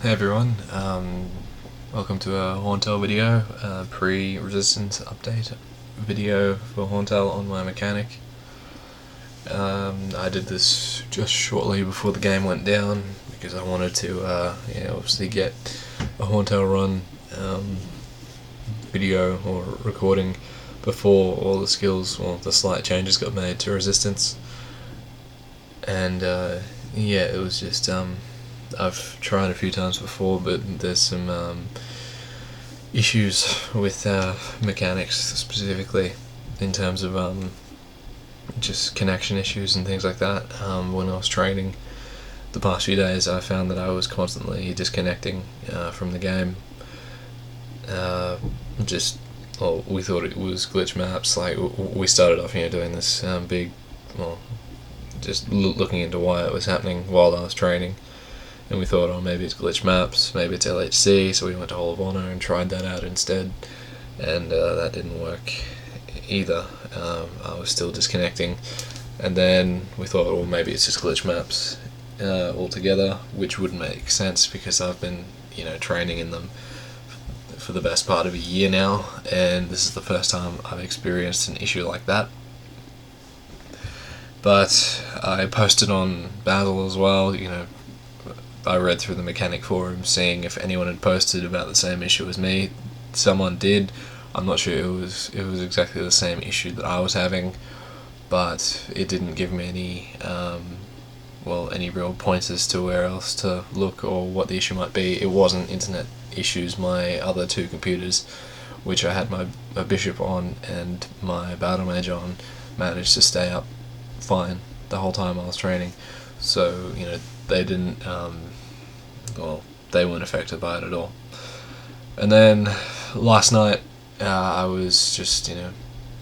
Hey everyone, welcome to a Horntail video, pre-resistance update video for Horntail on my mechanic. I did this just shortly before the game went down because I wanted to obviously get a Horntail run video or recording before all the skills, well, the slight changes got made to resistance. And yeah, it was just I've tried a few times before, but there's some issues with mechanics, specifically in terms of just connection issues and things like that. When I was training the past few days, I found that I was constantly disconnecting from the game. We thought it was glitch maps. Like, we started off doing this just looking into why it was happening while I was training. And we thought, oh, maybe it's glitch maps, maybe it's LHC, so we went to Hall of Honor and tried that out instead, and that didn't work either. I was still disconnecting, and then we thought, well, maybe it's just glitch maps altogether, which would make sense because I've been training in them for the best part of a year now, and this is the first time I've experienced an issue like that. But I posted on Basil as well, I read through the mechanic forum seeing if anyone had posted about the same issue as me. Someone did. I'm not sure it was exactly the same issue that I was having, but it didn't give me any real pointers to where else to look or what the issue might be. It wasn't internet issues. My other two computers, which I had my bishop on and my battle mage on, managed to stay up fine the whole time I was training. So they didn't they weren't affected by it at all. And then last night I was just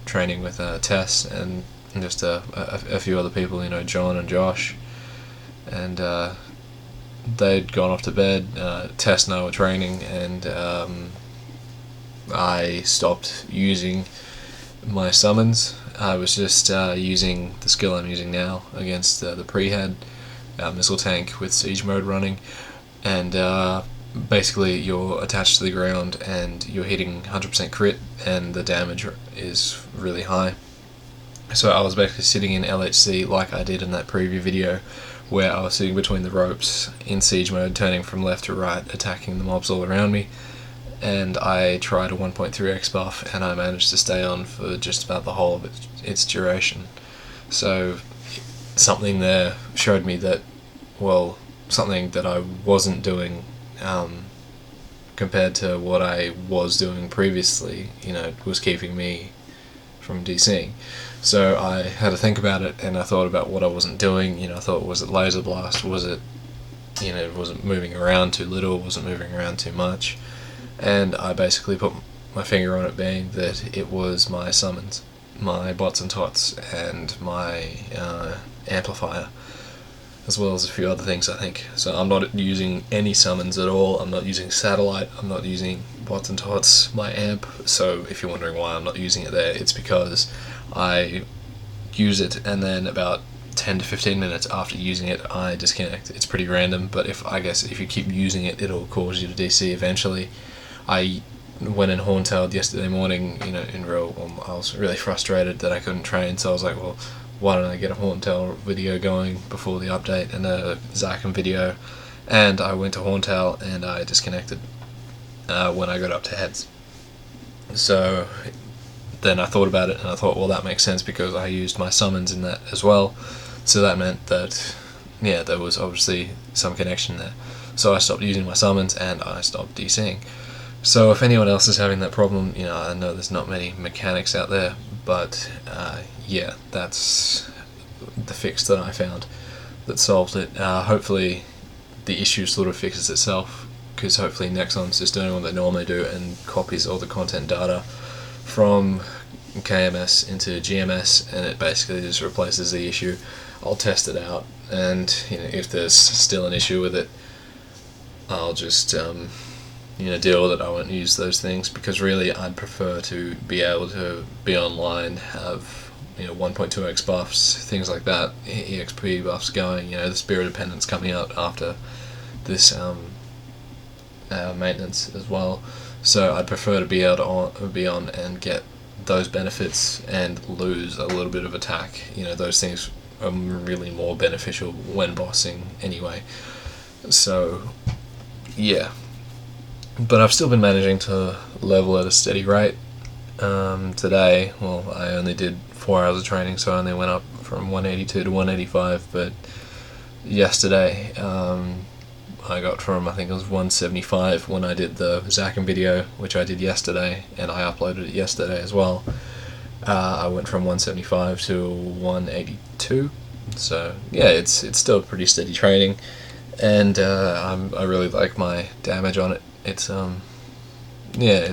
training with Tess and just a few other people, John and Josh, and they'd gone off to bed. Tess and I were training, and I stopped using my summons. I was just using the skill I'm using now against the pre-head missile tank with siege mode running, and basically you're attached to the ground and you're hitting 100% crit and the damage is really high. So I was basically sitting in LHC like I did in that preview video, where I was sitting between the ropes in siege mode, turning from left to right, attacking the mobs all around me, and I tried a 1.3x buff and I managed to stay on for just about the whole of its duration. So something there showed me that, well, something that I wasn't doing compared to what I was doing previously, was keeping me from DCing. So I had to think about it, and I thought about what I wasn't doing. I thought, was it laser blast? Was it, wasn't moving around too little? Wasn't moving around too much? And I basically put my finger on it being that it was my summons, my bots and tots, and my amplifier, as well as a few other things, I think. So I'm not using any summons at all. I'm not using satellite. I'm not using bots and tots, my amp. So if you're wondering why I'm not using it there, it's because I use it and then about 10 to 15 minutes after using it, I disconnect. It's pretty random, but if you keep using it, it'll cause you to DC eventually. I went in Horntail yesterday morning, I was really frustrated that I couldn't train, so I was like, well, why don't I get a Horntail video going before the update and a Zachem video, and I went to Horntail and I disconnected when I got up to heads. So then I thought about it and I thought, well, that makes sense because I used my summons in that as well, so that meant that, yeah, there was obviously some connection there. So I stopped using my summons and I stopped DCing. So if anyone else is having that problem, I know there's not many mechanics out there, but yeah, that's the fix that I found that solved it. Hopefully the issue sort of fixes itself, because hopefully Nexon's just doing what they normally do and copies all the content data from KMS into GMS, and it basically just replaces the issue. I'll test it out, and if there's still an issue with it, I'll just deal with it. I won't use those things, because really I'd prefer to be able to be online, have 1.2x buffs, things like that, EXP buffs going. The Spirit of Penance coming out after this maintenance as well. So I'd prefer to be able to be on and get those benefits and lose a little bit of attack. Those things are really more beneficial when bossing anyway. So yeah, but I've still been managing to level at a steady rate. Today, well, I only did 4 hours of training, so I only went up from 182 to 185, but yesterday I got from, I think it was 175 when I did the Zachem video, which I did yesterday, and I uploaded it yesterday as well. I went from 175 to 182, so yeah, it's still pretty steady training, and I really like my damage on it. It's yeah,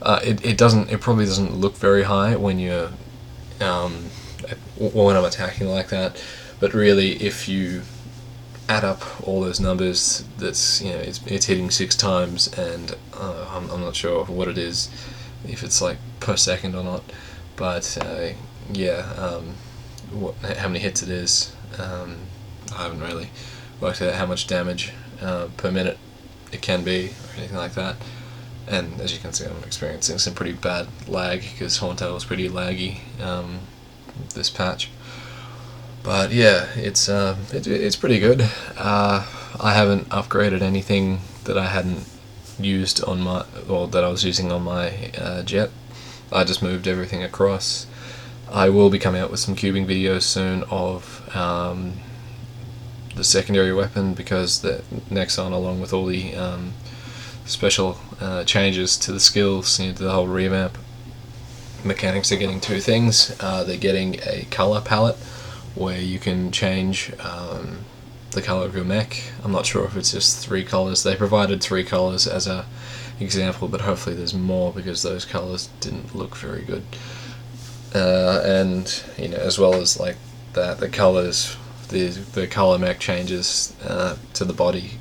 it probably doesn't look very high when you're when I'm attacking like that, but really if you add up all those numbers, that's it's hitting 6 times, and I'm not sure what it is, if it's like per second or not, but how many hits it is. I haven't really worked out how much damage per minute it can be or anything like that. And as you can see, I'm experiencing some pretty bad lag because Horntail was pretty laggy this patch. But yeah, it's pretty good. I haven't upgraded anything that I hadn't used on my, or that I was using on my jet. I just moved everything across. I will be coming out with some cubing videos soon of the secondary weapon, because the Nexon, along with all the special changes to the skills, to the whole revamp, mechanics are getting 2 things. They're getting a color palette where you can change the color of your mech. I'm not sure if it's just 3 colors. They provided 3 colors as a example, but hopefully there's more, because those colors didn't look very good. And as well as like that, the colors, the color mech changes to the body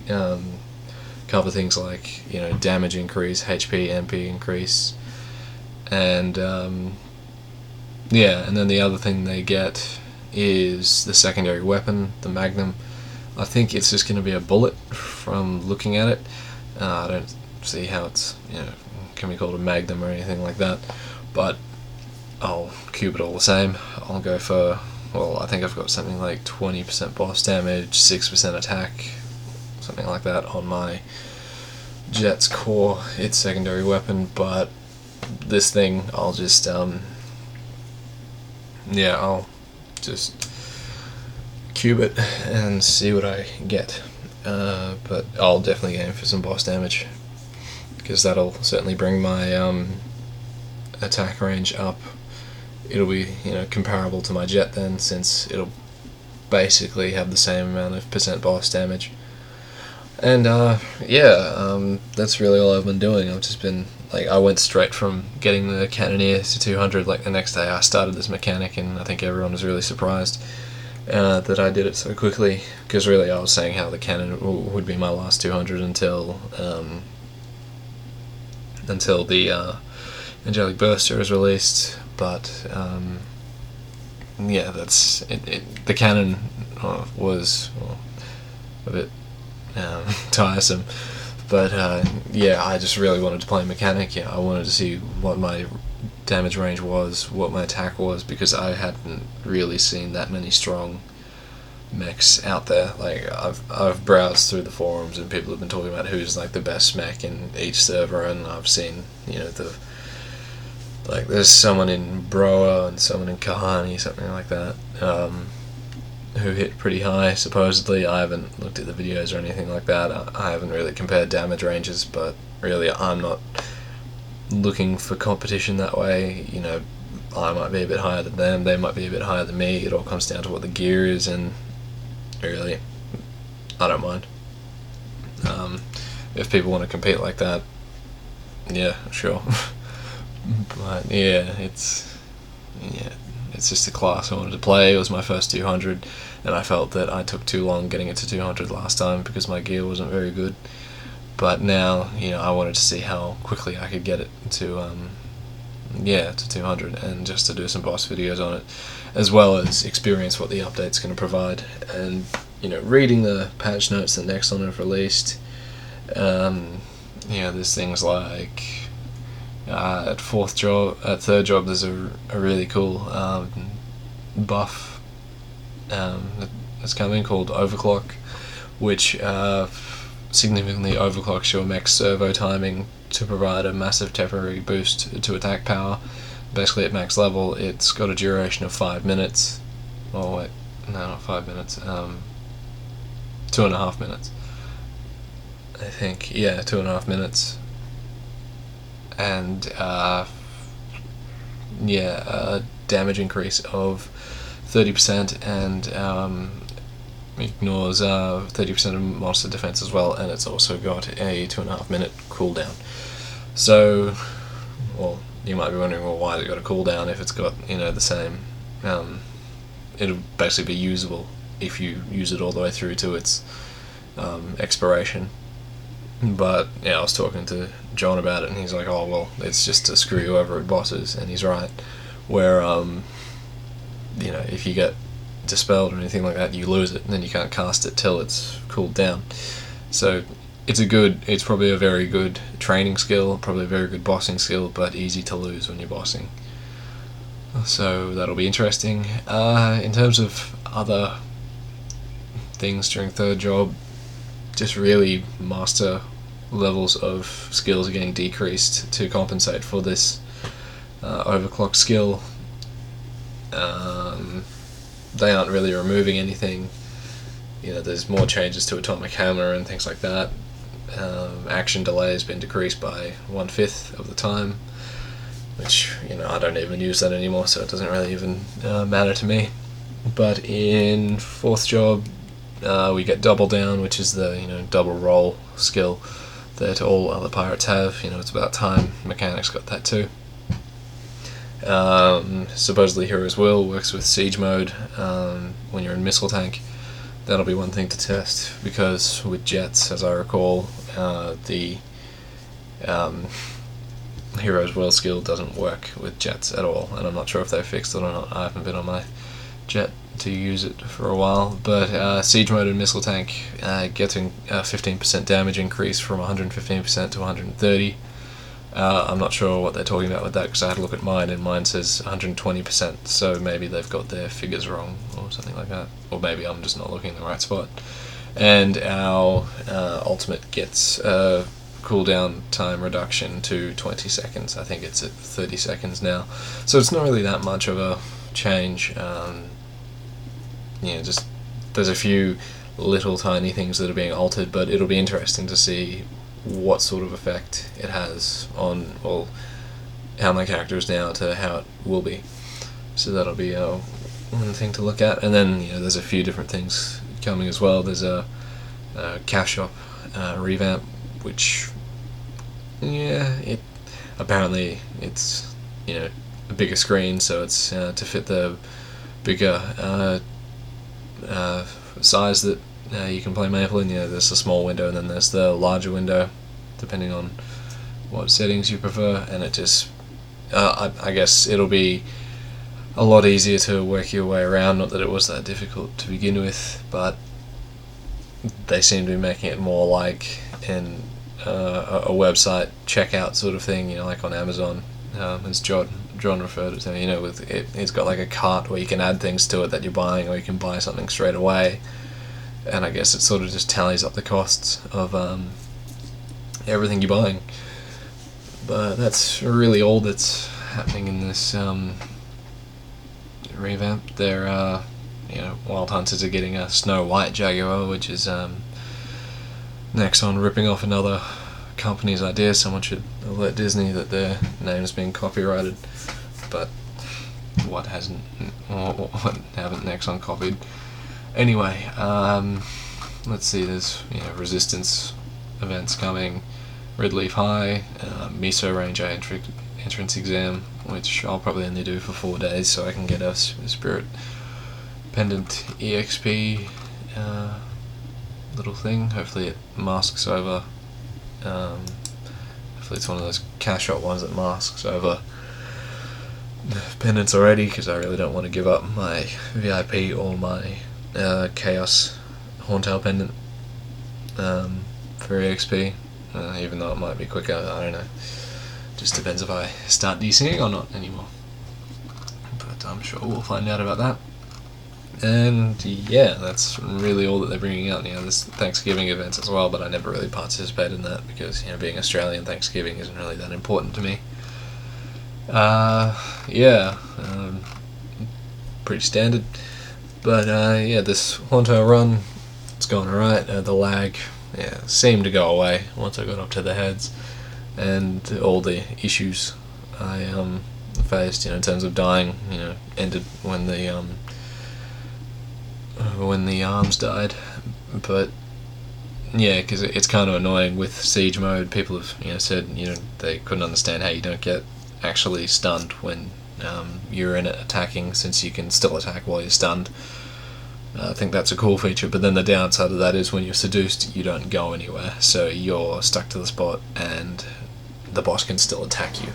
cover things like damage increase, HP, MP increase, and yeah. And then the other thing they get is the secondary weapon, the Magnum. I think it's just going to be a bullet from looking at it. I don't see how it's can be called a Magnum or anything like that, but I'll cube it all the same. I'll go for, well, I think I've got something like 20% boss damage, 6% attack, something like that on my jet's core, its secondary weapon. But this thing, I'll just I'll just cube it and see what I get. But I'll definitely aim for some boss damage, because that'll certainly bring my attack range up. It'll be comparable to my jet then, since it'll basically have the same amount of % boss damage. And that's really all I've been doing. I've just been I went straight from getting the Cannoneer to 200. Like the next day I started this mechanic, and I think everyone was really surprised that I did it so quickly, because really I was saying how the cannon would be my last 200 until the Angelic Burster is released. But yeah, that's it. The cannon was a bit tiresome, but yeah, I just really wanted to play mechanic. I wanted to see what my damage range was, what my attack was, because I hadn't really seen that many strong mechs out there. Like I've browsed through the forums, and people have been talking about who's like the best mech in each server, and I've seen there's someone in Broa and someone in Kahani, something like that, who hit pretty high, supposedly. I haven't looked at the videos or anything like that. I haven't really compared damage ranges, but really I'm not looking for competition that way. I might be a bit higher than them, they might be a bit higher than me. It all comes down to what the gear is, and really, I don't mind. If people want to compete like that, yeah, sure. But yeah, it's just a class I wanted to play. It was my first 200, and I felt that I took too long getting it to 200 last time because my gear wasn't very good. But now, I wanted to see how quickly I could get it to 200, and just to do some boss videos on it, as well as experience what the update's going to provide. And reading the patch notes that Nexon have released, There's things like at third job, there's a really cool buff that's coming called Overclock, which significantly overclocks your mech servo timing to provide a massive temporary boost to attack power. Basically, at max level, it's got a duration of 5 minutes. Oh wait, no, not 5 minutes. 2.5 minutes. I think, yeah, 2.5 minutes. And damage increase of 30%, and ignores 30% of monster defense as well, and it's also got a 2.5 minute cooldown. So, well, you might be wondering, well, why has it got a cooldown if it's got, the same? It'll basically be usable if you use it all the way through to its expiration. But I was talking to John about it, and he's like, "Oh well, it's just to screw you over at bosses," and he's right. Where if you get dispelled or anything like that, you lose it, and then you can't cast it till it's cooled down. So it's probably a very good training skill, probably a very good bossing skill, but easy to lose when you're bossing. So that'll be interesting. In terms of other things during third job, just really master levels of skills are getting decreased to compensate for this overclock skill. They aren't really removing anything. There's more changes to atomic hammer and things like that. Action delay has been decreased by 1/5 of the time, which I don't even use that anymore, so it doesn't really even matter to me. But in fourth job, we get double down, which is the double roll skill that all other pirates have. It's about time Mechanics got that too. Supposedly Hero's Will works with siege mode when you're in missile tank. That'll be one thing to test, because with jets, as I recall, the Hero's Will skill doesn't work with jets at all, and I'm not sure if they fixed it or not. I haven't been on my jet to use it for a while, but siege mode and missile tank getting a 15% damage increase from 115% to 130. I'm not sure what they're talking about with that, because I had a look at mine, and mine says 120%, so maybe they've got their figures wrong or something like that, or maybe I'm just not looking in the right spot. And our ultimate gets a cooldown time reduction to 20 seconds. I think it's at 30 seconds now, so it's not really that much of a change. Just there's a few little tiny things that are being altered, but it'll be interesting to see what sort of effect it has on, well, how my character is now to how it will be. So that'll be one thing to look at. And then there's a few different things coming as well. There's a cash shop revamp, which apparently it's a bigger screen, so it's to fit the bigger size that you can play Maple in. There's a small window, and then there's the larger window, depending on what settings you prefer. And it just, I guess it'll be a lot easier to work your way around. Not that it was that difficult to begin with, but they seem to be making it more like a website checkout sort of thing. Like on Amazon, as John referred to, with it's got like a cart where you can add things to it that you're buying, or you can buy something straight away. And I guess it sort of just tallies up the costs of everything you're buying. But that's really all that's happening in this revamp. They're, Wild Hunters are getting a Snow White Jaguar, which is Nexon ripping off another company's idea. Someone should alert Disney that their name's being copyrighted. But what haven't Nexon copied? Anyway, let's see, there's Resistance events coming, Red Leaf High, Miso Ranger entrance exam, which I'll probably only do for 4 days, so I can get a Spirit Pendant EXP little thing. Hopefully it masks over, hopefully it's one of those cash shot ones that masks over pendants already, because I really don't want to give up my VIP or my Chaos Horntail pendant. for EXP, even though it might be quicker, I don't know. Just depends if I start DCing or not anymore. But I'm sure we'll find out about that. And yeah, that's really all that they're bringing out. There's Thanksgiving events as well, but I never really participate in that because, being Australian, Thanksgiving isn't really that important to me. Yeah, pretty standard. But yeah, this Horntail run, it's going alright. The lag, seemed to go away once I got up to the heads, and all the issues I faced, in terms of dying, ended when the arms died. But yeah, because it's kind of annoying with siege mode. People have said they couldn't understand how you don't get actually stunned when you're in it attacking, since you can still attack while you're stunned. I think that's a cool feature, but then the downside of that is when you're seduced, you don't go anywhere, so you're stuck to the spot and the boss can still attack you.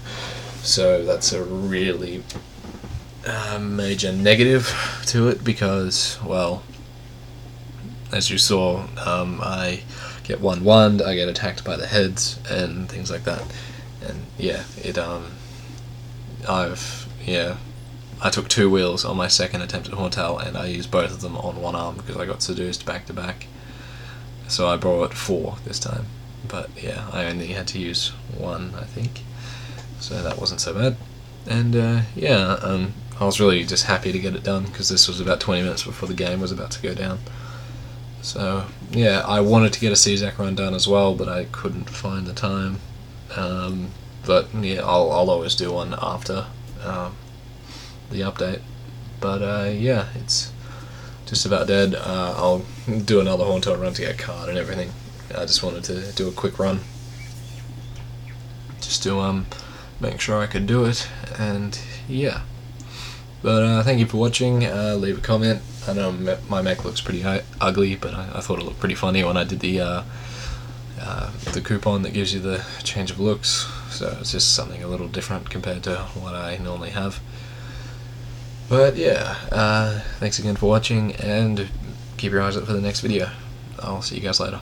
So that's a really major negative to it, because, well, as you saw, I get one-1'd, I get attacked by the heads and things like that. And yeah, I took 2 wheels on my second attempt at Horntail, and I used both of them on one arm because I got seduced back to back. So I brought 4 this time. But yeah, I only had to use 1, I think. So that wasn't so bad. And I was really just happy to get it done, because this was about 20 minutes before the game was about to go down. So yeah, I wanted to get a CZAC run done as well, but I couldn't find the time. But yeah, I'll always do one after the update. But yeah, it's just about dead. I'll do another Horntail run to get a card and everything. I just wanted to do a quick run, just to make sure I could do it, and yeah. But thank you for watching. Leave a comment. I know my mech looks pretty ugly, but I thought it looked pretty funny when I did the coupon that gives you the change of looks, so it's just something a little different compared to what I normally have. But yeah, thanks again for watching, and keep your eyes up for the next video. I'll see you guys later.